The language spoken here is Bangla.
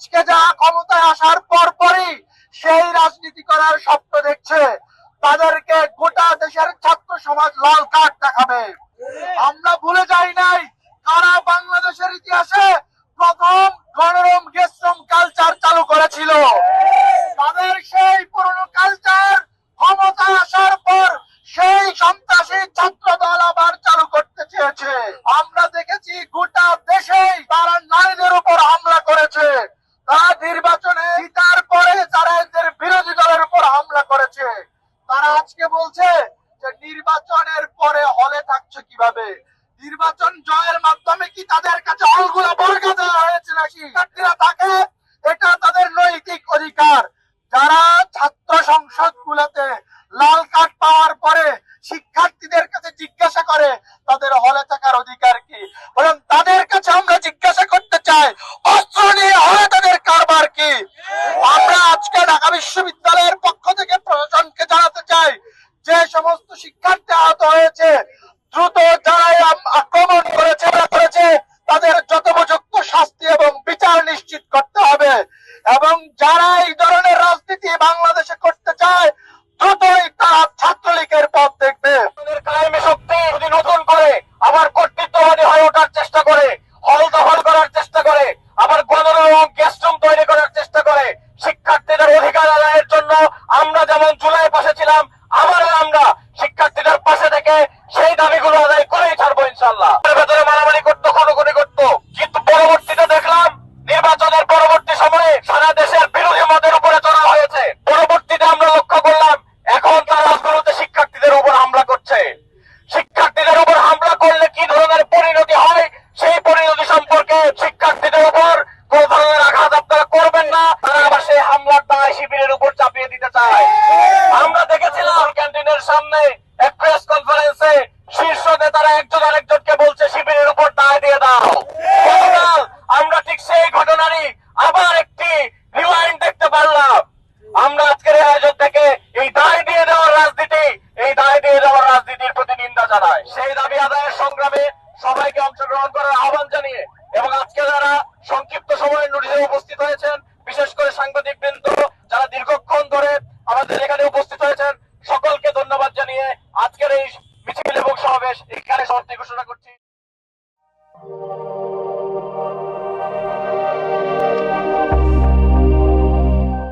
আজকে যা ক্ষমতায় আসার পরপরই সেই রাজনীতি করার স্বপ্ন দেখছে, তাদেরকে গোটা দেশের ছাত্র সমাজ লাল কার্ড দেখাবে। আমরা ভুলে যাই নাই কারা বাংলাদেশের ইতিহাসে প্রথম গণরম গেস্টরুম কালচার চালু করেছিল। তাদের সেই পুরনো কালচার ক্ষমতা আসার পর সেই সন্ত্রাসী ছাত্র দল আবার চালু করতে চেয়েছে। আমরা দেখেছি গোটা দেশেই তারা নারীদের উপর হামলা করেছে, তারা নির্বাচনে জিতার পরে তারা এদের বিরোধী দলের উপর হামলা করেছে। তারা আজকে বলছে যে নির্বাচনের পরে হলে থাকছে কিভাবে, নির্বাচন জয়ের মাধ্যমে কি তাদের কাছে হলগুলো বর্গা দেওয়া হয়েছে নাকি? শিক্ষার্থীরা থাকে, এটা তাদের নৈতিক অধিকার। যারা ছাত্র সংসদ গুলোতে লাল কার্ড পাওয়ার পরে শিক্ষার্থীদের কাছে জিজ্ঞাসা করে তাদের হলে থাকার অধিকার কি, বরং তাদের কাছে আমরা জিজ্ঞাসা করতে চাই অস্ত্র নিয়ে হলে তাদের কারবার কি। আমরা আজকে ঢাকা বিশ্ববিদ্যালয়ের পক্ষ থেকে প্রশাসনকে জানাতে চাই, যে সমস্ত শিক্ষার্থী আহত হয়েছে দ্রুত যারাই আক্রমণ করেছে তাদের যথোপযুক্ত শাস্তি এবং বিচার নিশ্চিত করতে হবে, এবং যারা এই ধরনের রাজনীতি বাংলাদেশে করতে চায় দ্রুতই তারা ছাত্রলীগের পথ দেখবে। কায়েমি শক্তি যদি নতুন করে আবার কর্তৃত্ববাদী হয়ে ওঠার চেষ্টা করে, হল দখল করার চেষ্টা করে, আবার গণরম গেস্টরুম তৈরি করার চেষ্টা করে, শিক্ষার্থীদের অধিকার আদায়ের জন্য আমরা যেমন জুলাই পাশে ছিলাম, আবারও আমরা শিক্ষার্থীদের পাশে থেকে সেই দাবিগুলো আদায় করেই ছাড়বো ইনশাল্লাহ। ভেতরে মারামারি করতো, খুনোখুনি করতো, কিন্তু পরবর্তীতে দেখলাম নির্বাচনের পরবর্তী সময়ে সারা দেশের বিরোধী মতের উপরে চড়া হয়েছে। পরবর্তীতে আমরা লক্ষ্য করলাম এখন তারা রাজগুলোতে শিক্ষার্থীদের উপর হামলা করছে। শিক্ষার্থীদের উপর হামলা করলে কি ধরনের পরিণতি হয় সেই পরিণতি সম্পর্কে শিক্ষার্থীদের উপর কোন ধরনের আঘাত আপনারা করবেন না, তারা আবার সেই হামলার দায় শিবিরের উপর চাপিয়ে দিতে চায়। আমরা দেখেছিলাম ক্যান্টিনের সামনে এক প্রেস কনফারেন্সে শীর্ষ নেতারা একজন আরেকজনকে বলছে শিবিরের উপর দায় দিয়ে দাও। গতকাল আমরা ঠিক সেই ঘটনারই আবার একটি রিওয়াইন্ড দেখতে পারলাম। আমরা আজকের আয়োজন থেকে এই দায় দিয়ে দেওয়ার রাজনীতি, এই দায় দিয়ে দেওয়ার রাজনীতির প্রতি নিন্দা জানাই। সেই দাবি আদায়ের সংগ্রামে সবাইকে অংশগ্রহণ করার আহ্বান জানিয়ে এবং আজকে যারা সংক্ষিপ্ত সময়ের নোটিশে উপস্থিত হয়েছেন